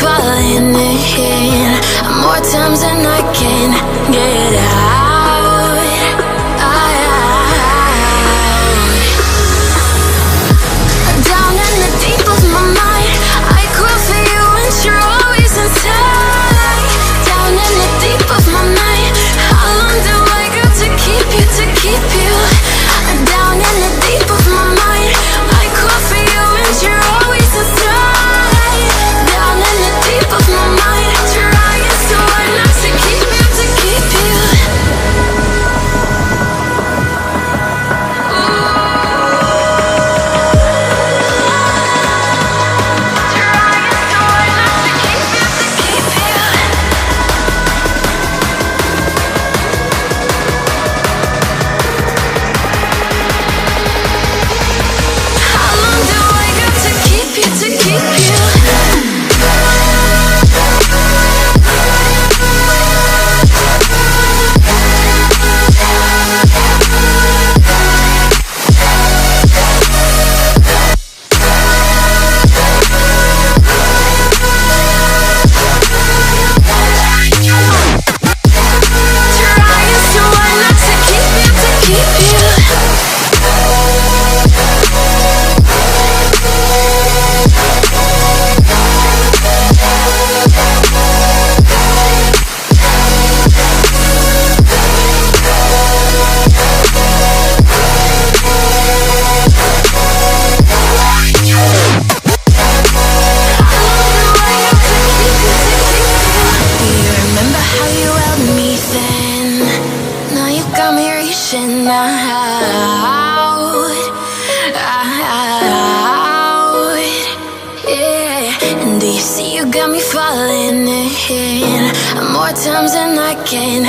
falling in more times than I can get out. Down in the deep of my mind, I crawl for you and you're always inside. Down in the deep of my mind, how long do I got to keep you, to keep you? Down in the deep of my mind, I crawl for you and you're always inside. Down in the deep of my mind, trying so hard not to keep you, to keep you. Times than I can